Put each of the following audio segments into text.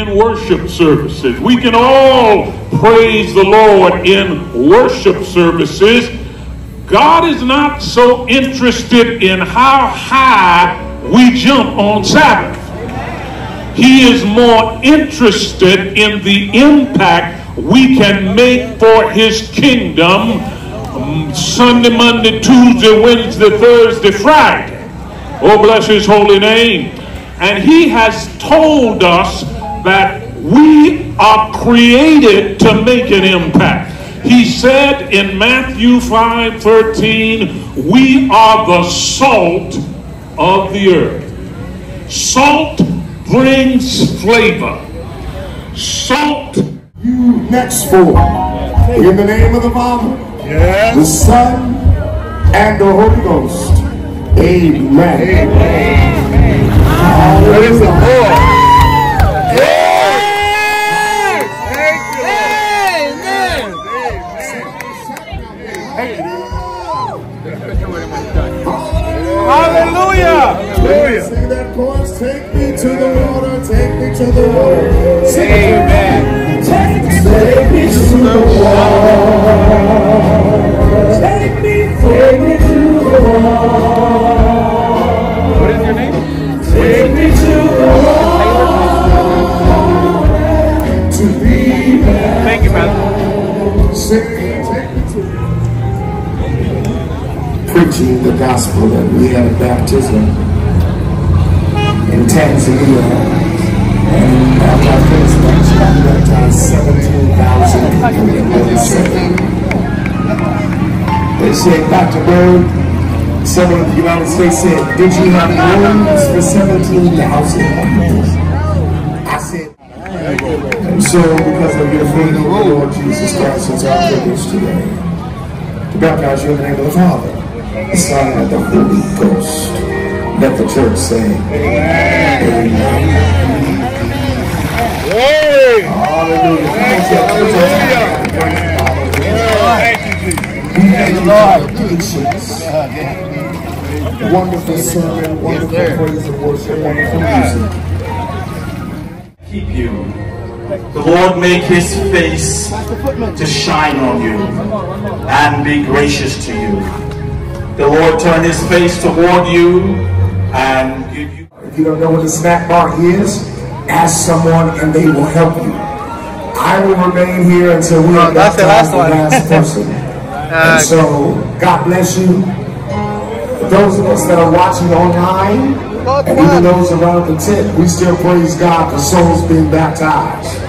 in worship services. We can all praise the Lord in worship services. God is not so interested in how high we jump on Sabbath. He is more interested in the impact we can make for his kingdom Sunday, Monday, Tuesday, Wednesday, Thursday, Friday. Oh, bless his holy name. And he has told us that we are created to make an impact. He said in Matthew 5:13, we are the salt of the earth. Salt brings flavor. Salt. You next for. In the name of the Father, the Son, and the Holy Ghost. Amen. Amen. Praise the Lord. Hallelujah! Hallelujah! Sing that chorus. Take me to the water. Take me to the water. Amen. Take me to the water. Take me to the water. What is your name? Take me to the water. To be there. Thank you, brother. Sing, take me to preaching the gospel that we had baptism in Tanzania. And after I finished baptism, I baptized 17,000 people in one second. They said, Dr. Bird, someone in the United States said, did you have rooms for 17,000 people? I said, and so because of your faith in the Lord Jesus Christ, it's our privilege today to baptize you in the name of the Father, the Son, and the Holy Ghost. Let the church say, Amen. Hallelujah. Thank you, Lord. Patience. Wonderful sermon, wonderful praise and worship, wonderful music. Keep you. The Lord make his face to shine on you and be gracious to you. The Lord turn his face toward you and give you. If you don't know what a snack bar is, ask someone and they will help you. I will remain here until we have got the last person. And so, God bless you. For those of us that are watching online, and even those around the tent, we still praise God for souls being baptized.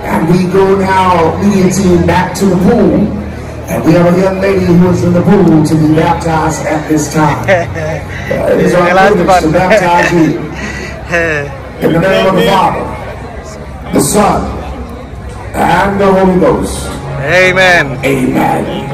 And we go now, media team, back to the pool. And we have a young lady who is in the pool to be baptized at this time. It is our privilege to baptize you. In the name of the Father, the Son, and the Holy Ghost. Amen. Amen.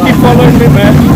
Keep following me, man.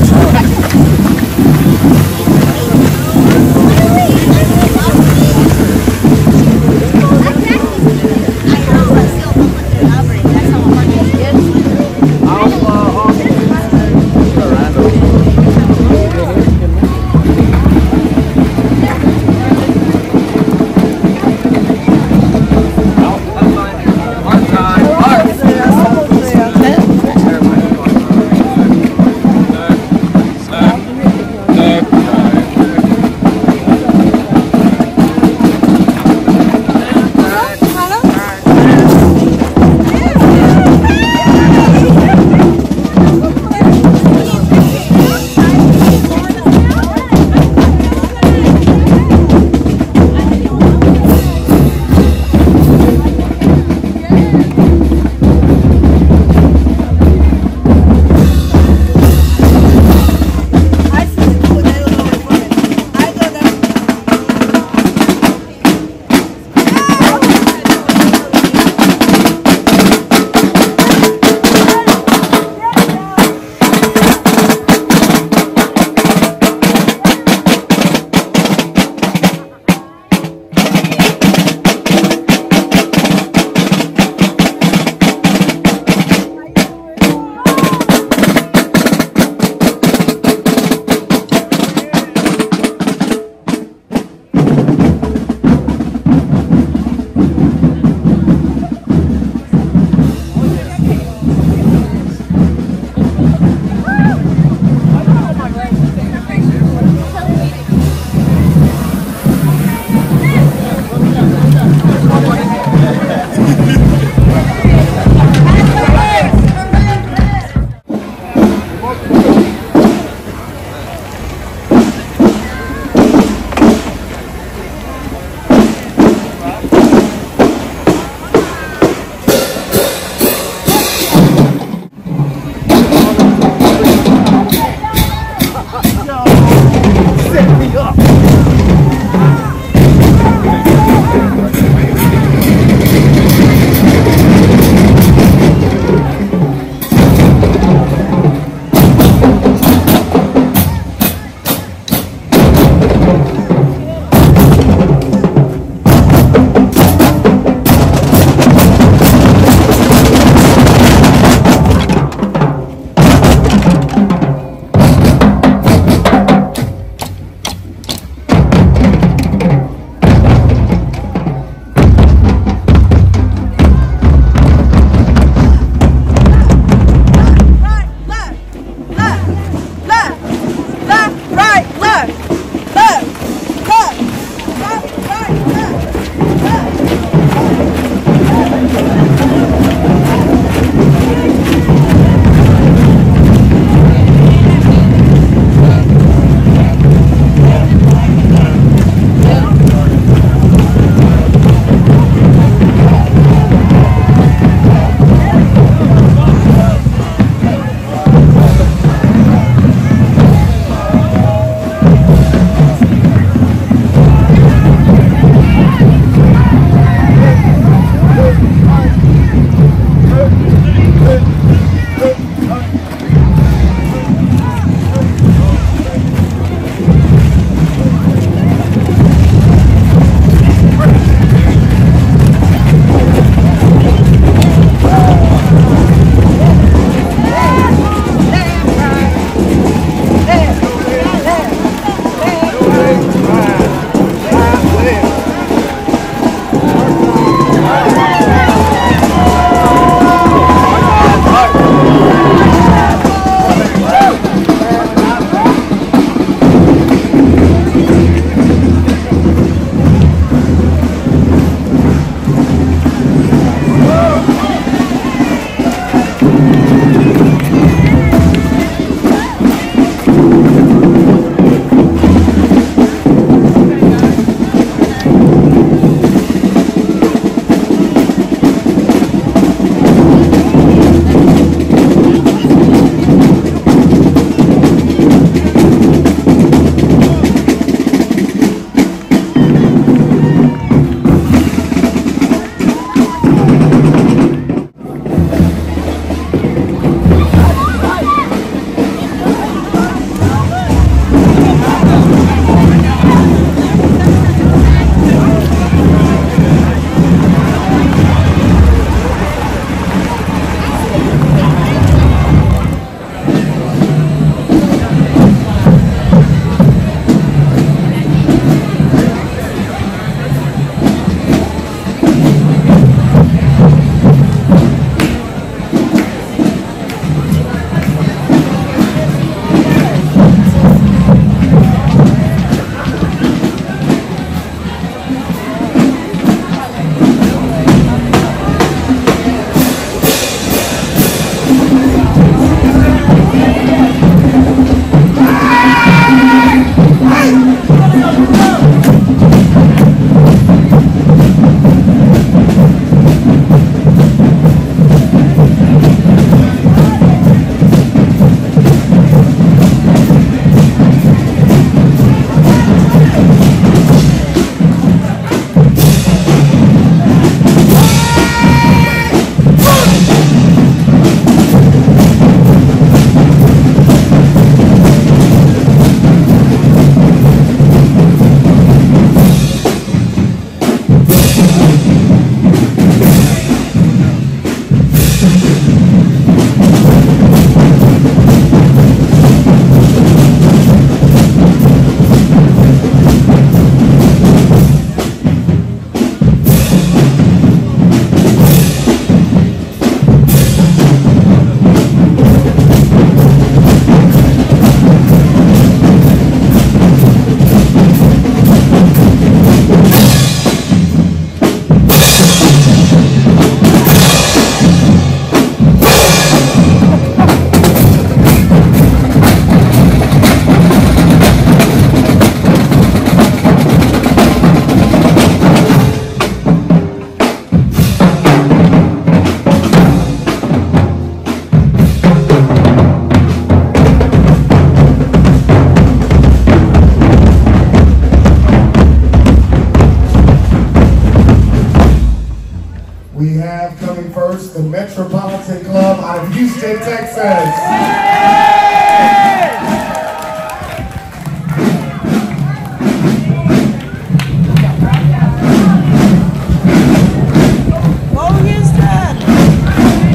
The Metropolitan Club out of Houston, Texas.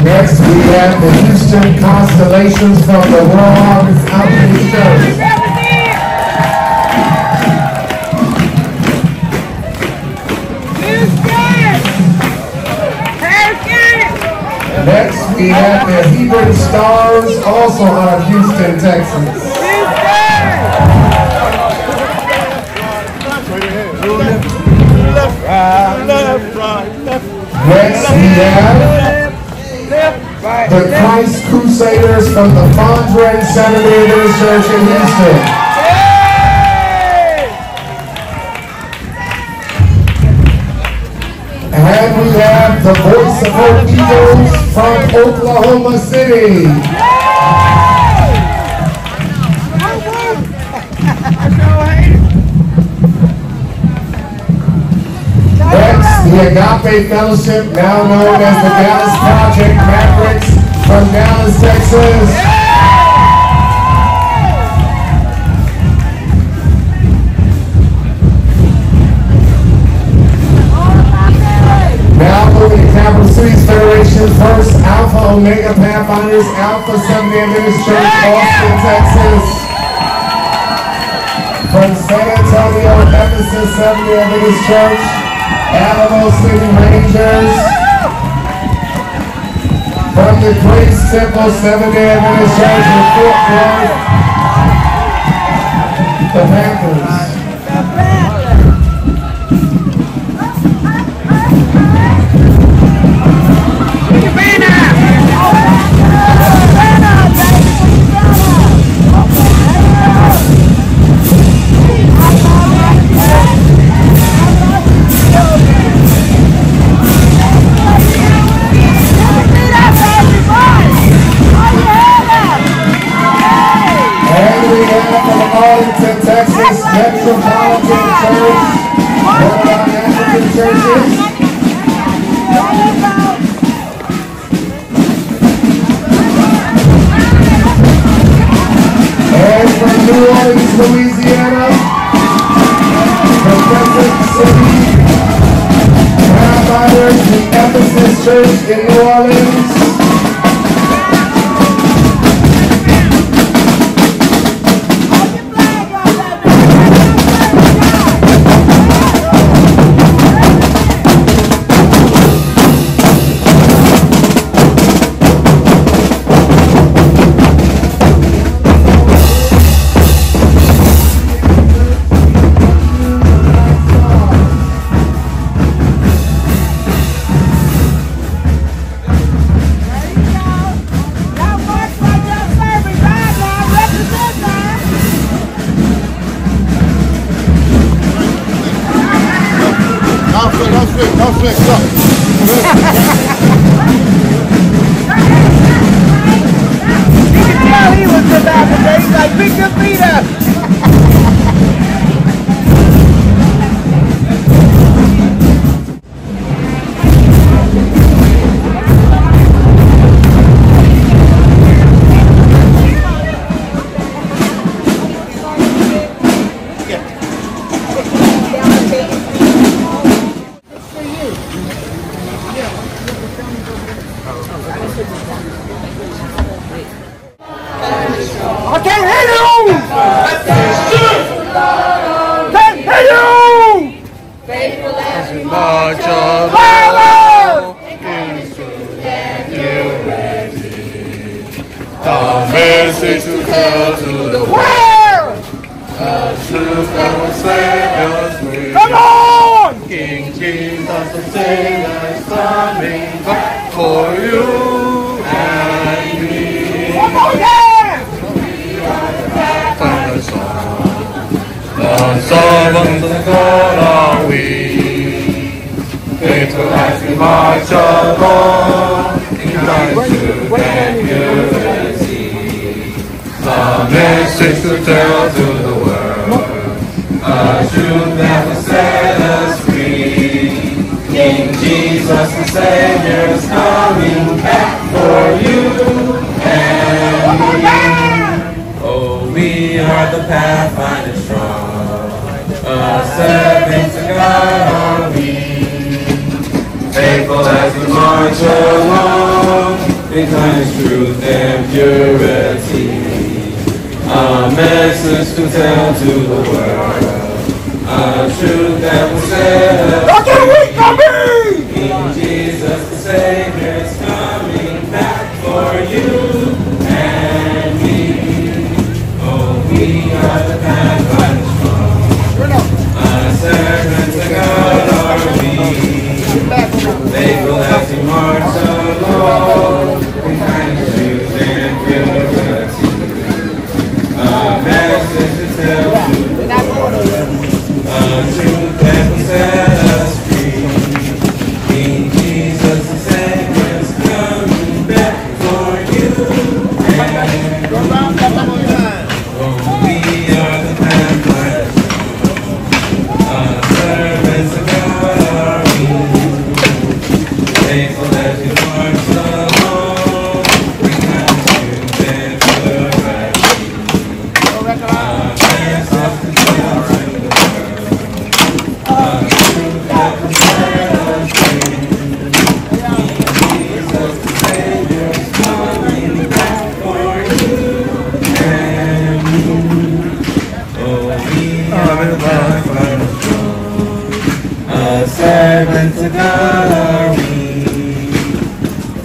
Next, we have the Houston Constellations from the World Harvest Outreach Church. Next, we have the Hebron Stars, also out of Houston, Texas. Next, we have the Christ Crusaders from the Fondren Seminary Adventist Church in Houston. And we have the Voice of Hope Eagles from Oklahoma City. Next, the Agape Fellowship, now known as the Dallas Project Mavericks from Dallas, Texas. Now moving to Capital Cities Federation, first Alpha Omega Pathfinders, Alpha Seventh-day Adventist Church, Austin, Texas. From San Antonio, Ephesus Seventh-day Adventist Church, Alamo City Rangers. From the Grace Temple Seventh-day Adventist Church in Fort Worth, the Panthers. Arlington, Texas, Metropolitan Church, one of our African churches. And from New Orleans, Louisiana, from Kansas City, Pathfinders, the Ephesus Church in New Orleans. Don't swing, go. You can tell he was good back today. He's like, pick your feet up. I can't hear you! Can't hear you! Faithful as we march on. The message to tell to the world. The truth that will save us free. Come on! King Jesus the Savior is coming back for you and me. One more time! Find the song. The servants of God are we. Faithful as we march along. In truth and purity. The message to tell to the world. A truth that will set us free. King Jesus the Savior is coming back for you and me. Oh, we are the pathfinder strong. A servant to God are we. Faithful as we march along, in kindness, truth, and purity. A message to tell to the world. A truth that will set us free. King Jesus the Savior is coming back for you and me. Oh, we are the pathfinder strong. A servant to God are we. Faithful as we march along, in kindness, truth, and purity. A message to tell to the world. A truth that will set us free. King Jesus the Savior is coming back for you and me. Oh, we are the pathfinder strong. A servants of God are we. Faithful as we march along, we come to and purity. A message to tell to the world. A truth that will set us free. Jesus the Savior is coming back for you and me. Oh, we are the pathfinder strong. A servant to God are we.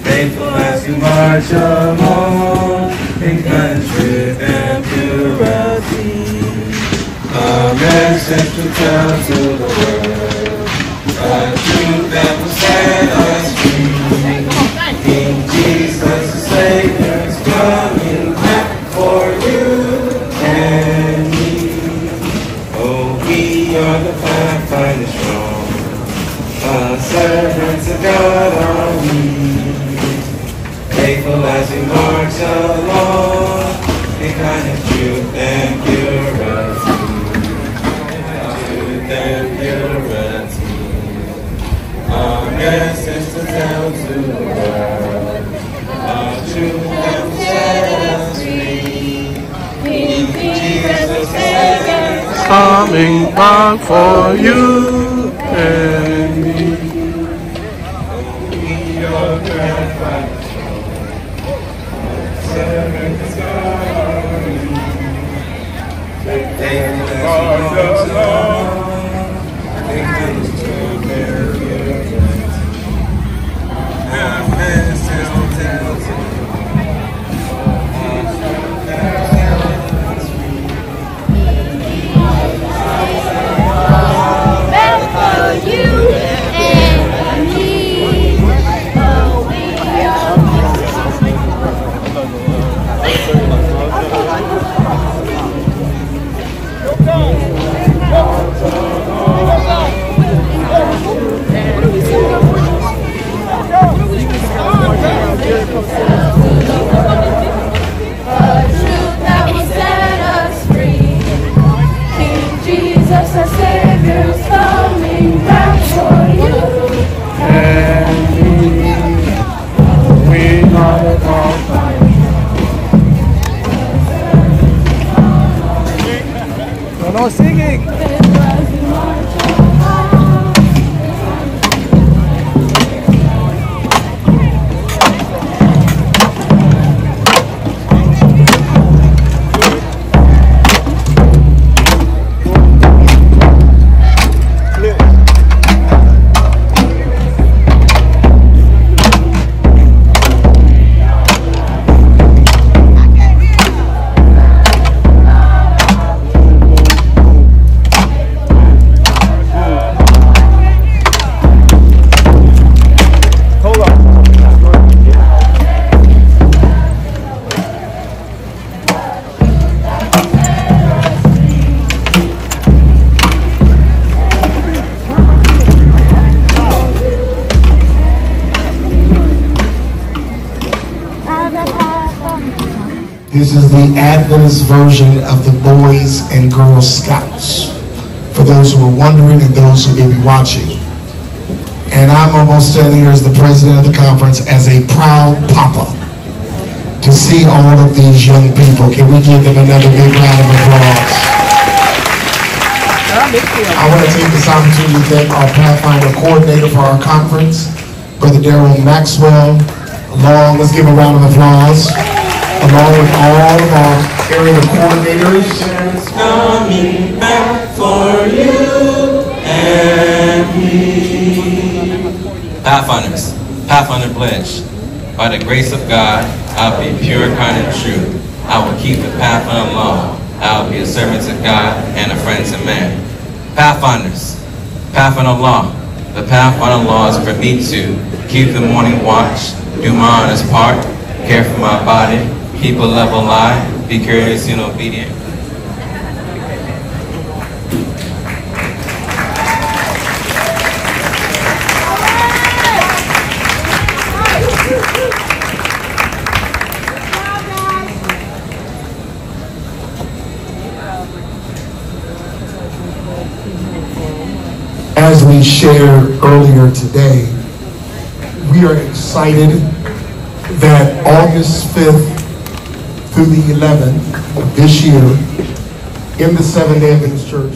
Faithful as you march along, in kindness and purity. A message to tell to the world. A truth that will set us free. King Jesus the Savior is coming back for you and me. Oh, we are the pathfinder strong. A servants of God are we. Faithful as we march along, in kindness, truth, and purity. Truth and purity. A message to tell to the world. A truth that will set us free. King Jesus is coming back for you and me. We are glad. This is the Adventist version of the Boys and Girl Scouts, for those who are wondering and those who may be watching. And I'm almost standing here as the president of the conference as a proud papa to see all of these young people. Can we give them another big round of applause? I want to take this opportunity to thank our Pathfinder coordinator for our conference, Brother Daryl Maxwell, let's give a round of applause, along with all of our area coordinators. It's coming back for you and me. Pathfinders, Pathfinder pledge. By the grace of God, I'll be pure, kind, and true. I will keep the Pathfinder law. I will be a servant to God and a friend to man. Pathfinders, Pathfinder law. The Pathfinder law is for me to keep the morning watch, do my honest part, care for my body, keep a level lie, be courteous and obedient. As we shared earlier today, we are excited that August 5th through the 11th of this year in the Seventh-day Adventist Church,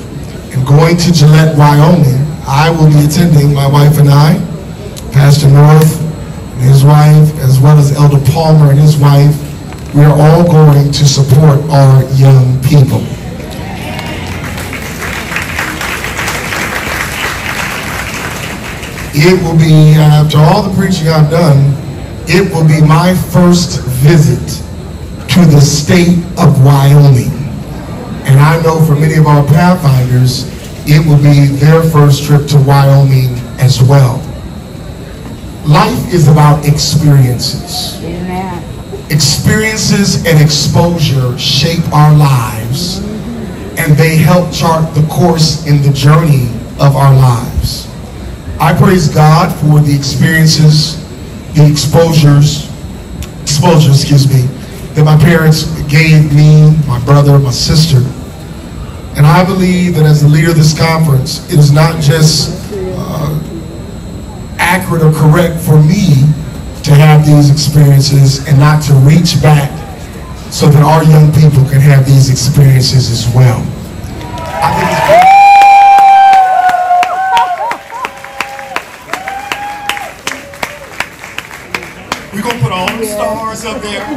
and going to Gillette, Wyoming, I will be attending, my wife and I, Pastor North and his wife, as well as Elder Palmer and his wife. We are all going to support our young people. It will be, after all the preaching I've done, it will be my first visit to the state of Wyoming. And I know for many of our Pathfinders, it will be their first trip to Wyoming as well. Life is about experiences. Amen. Experiences and exposure shape our lives, and they help chart the course in the journey of our lives. I praise God for the experiences, the exposures, that my parents gave me, my brother, my sister. And I believe that as the leader of this conference, it is not just accurate or correct for me to have these experiences and not to reach back so that our young people can have these experiences as well. I think it's we're going to put all the stars up there.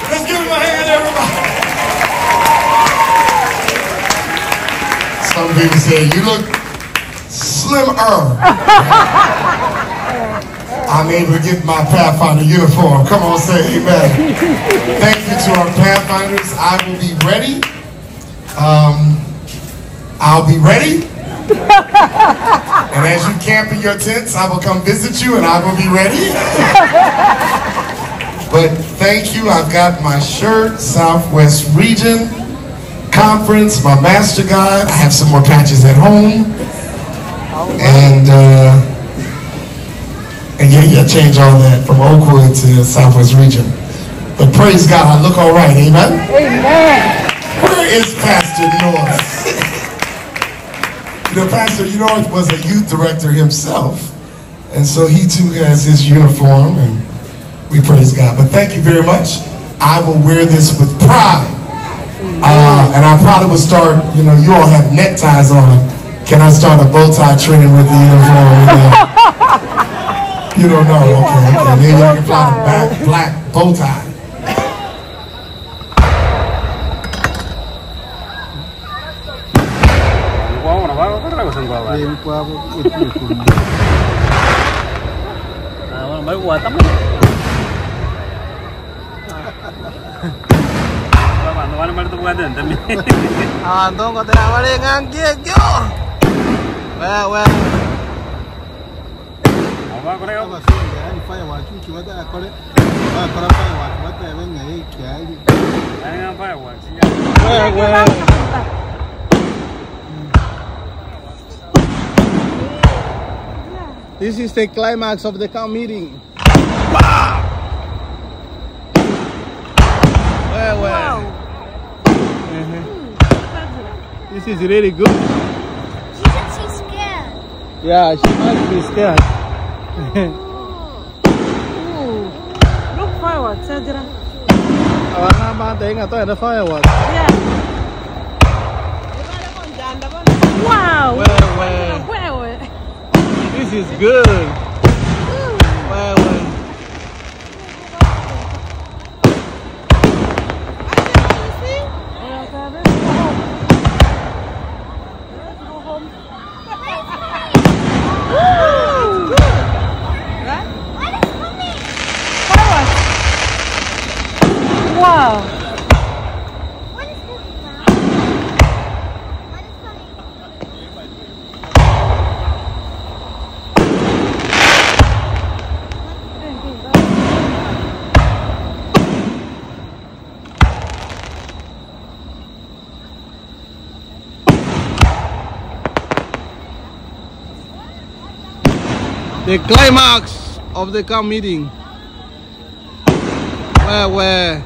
Let's give him a hand, everybody. Some people say, you look slimmer. I'm able to get my Pathfinder uniform. Come on, say amen. Thank you to our Pathfinders. I will be ready. I'll be ready. And as you camp in your tents, I will come visit you and I will be ready. But thank you. I've got my shirt, Southwest Region Conference, my Master Guide. I have some more patches at home. And yeah, change all that from Oakwood to Southwest Region. But praise God, I look all right, amen? Amen. Where is Pastor North? You know, Pastor North was a youth director himself. And so he too has his uniform, and we praise God. But thank you very much. I will wear this with pride. And I probably will start, you know, you all have neckties on. Can I start a bow tie training with the uniform? You don't know, okay. Maybe I can fly the black bow tie. Mới qua tắm bạn nó qua đến tầm tôi có thể vào đây ngang kia chứ well có đấy không phải vào chung chùa đã có đấy có phải vào bắt tay với ngày kia anh phải vào This is the climax of the camp meeting. Wow! Well. This is really good. She's scared. Yeah, she must be scared. Look fireworks, Sajra. The fireworks. Yeah. Wow. Well. This is good. Well. Wow. What is this? What is coming? The climax of the camp meeting. Where?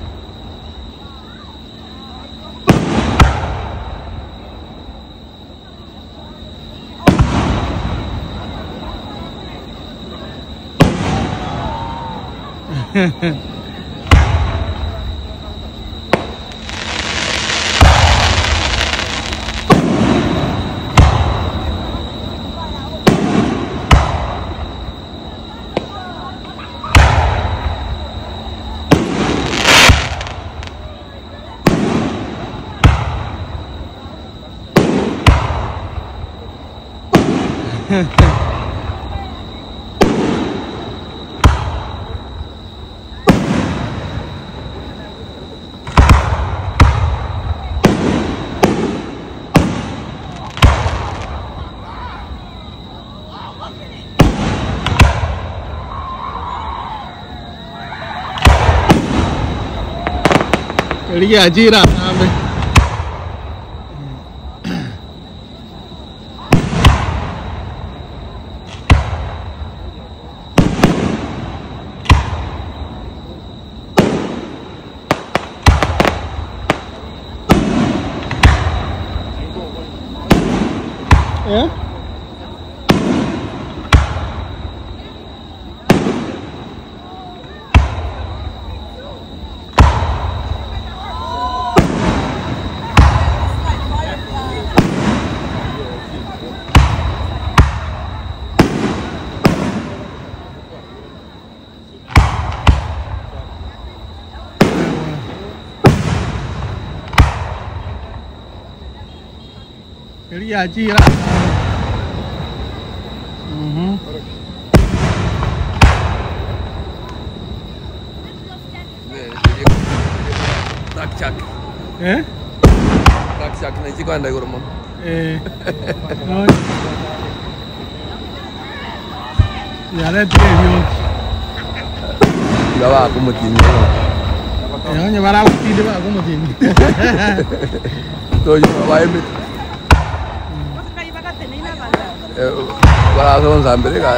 Quería girar, hombre. ¿Eh? Quería girar. Rakchak. ¿Eh? Rakchak na isi ko anda gurumon. No. Ya le tengo. Gawa ako mutini. Nya bara uti de ba ako mutini. To yo wa emi. Bara so nzambere ka.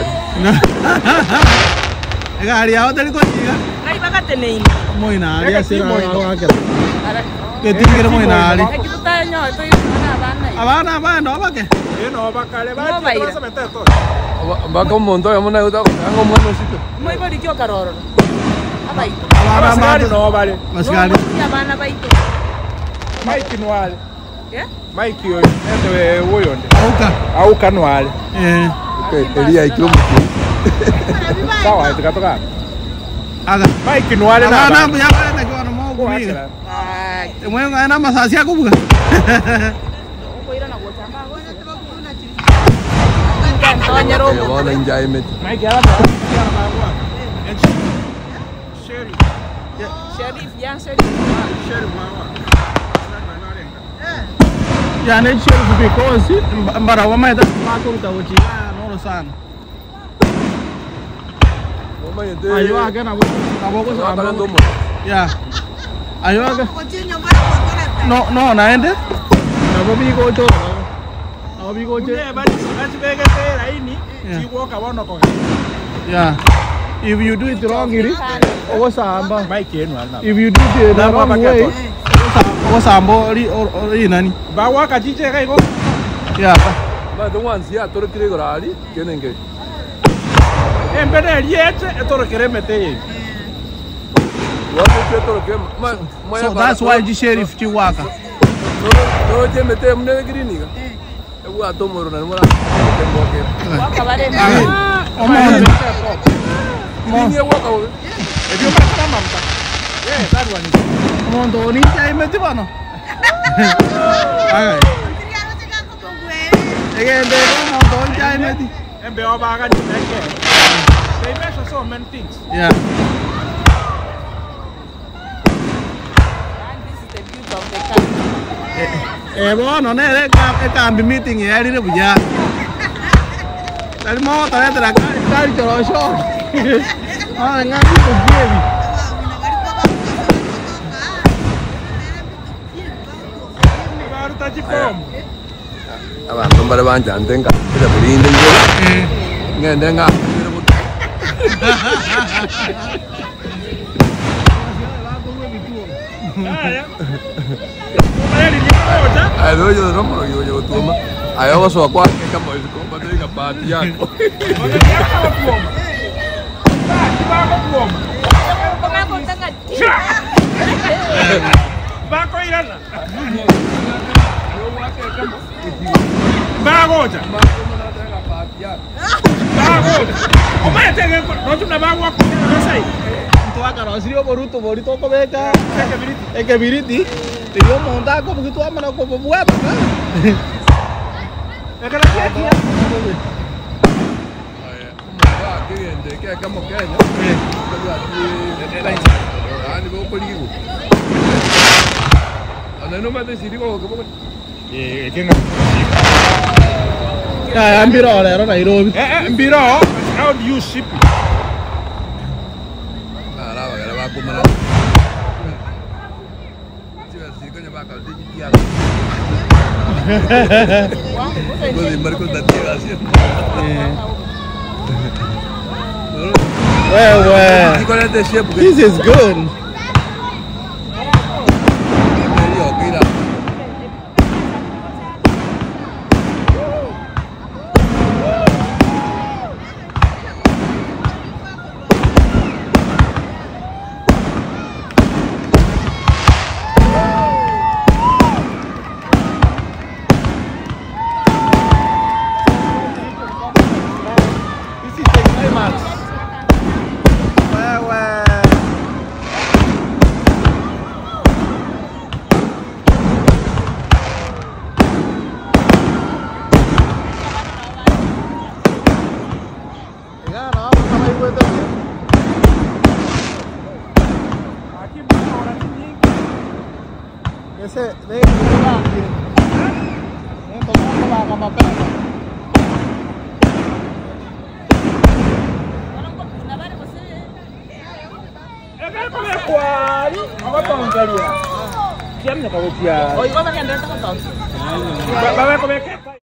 Gari aho tari ko chiga. Ngai bakate nei. Moina ali asira aho akera. Que tingere moina ali. Aqui tu tá nyo, tu na bana. Abana no bake. No bakale ba. Vas a meter todo. Ba ko monto ya mona uta ko ngo mona sito. Moi bodi kyo karoro. Abai. Abana no vale. Masgari. Ya bana baito. Mike no vale. ¿Qué? Mike yo, ese huevo. Auka no vale. Quería ir como. Sawa, te toca. Aga. Mike no vale nada. Ana ya para que no mo comigo. Ay. Te mueven ana masasia ko buga. Ko ira na gochamba. Antonia Romo. Wana enjoyment. Mike ya ba. Sherry. Sheriff, yang Sheriff. Sherry mama. Ya ne sheriff because mbara wa mai da ma ko ta wuci no sana. Ayo aga na bo sa ba. Ya. Ayo aga. No naende. Na bo bi ko to. No bigo che. Yeah, but that's big there ini. You walk around no. Yeah. If you do it wrong, it is. What's amba? Bike in one. If you do it the wrong way, what's ambo or nani? Bawa kajiche kai go. Yeah. But the ones here, to the Grali, can engage. And better yet, to the Kremete. So that's why the sheriff Chiwaka. No, Jim, them never green. We are tomorrow and we're walk away. If you come up, yeah, that one is. Come on, don't eat time at the one. Again, they don't time at it. And be over again. They measure so many things. Yeah. Bueno, no es cambio meeting y ahí le voy a. Tal modo tal vez la cara choro show. Ah, venga, tu baby. Baru tadi kom. Abang, nombor banyak anteng kan. Kita beli ini juga. Nggak enggak. Ayo yo no mo yo tuma. Ayo so kwa ke kamo ko ba dai ka pati yako. Ba ko irana. Ba goja. Ba goja. O mai te no tuna ba wa ko sai. Tu akan asrio boruto borito ko beka. E que viriti. Te dio montar como que tu ama no como bueta, ¿no? Es que la aquí. Qué bien, de que como que no. Ani go poligo. Ana no me decidi como que no. Ya, ambiro era Nairobi. Ambiro, how do you ship? Ah, la va como la. Well, this is good. Ese de Siapa nak kau siapa? Oh, ibu makan dah tak tahu. Bapak kau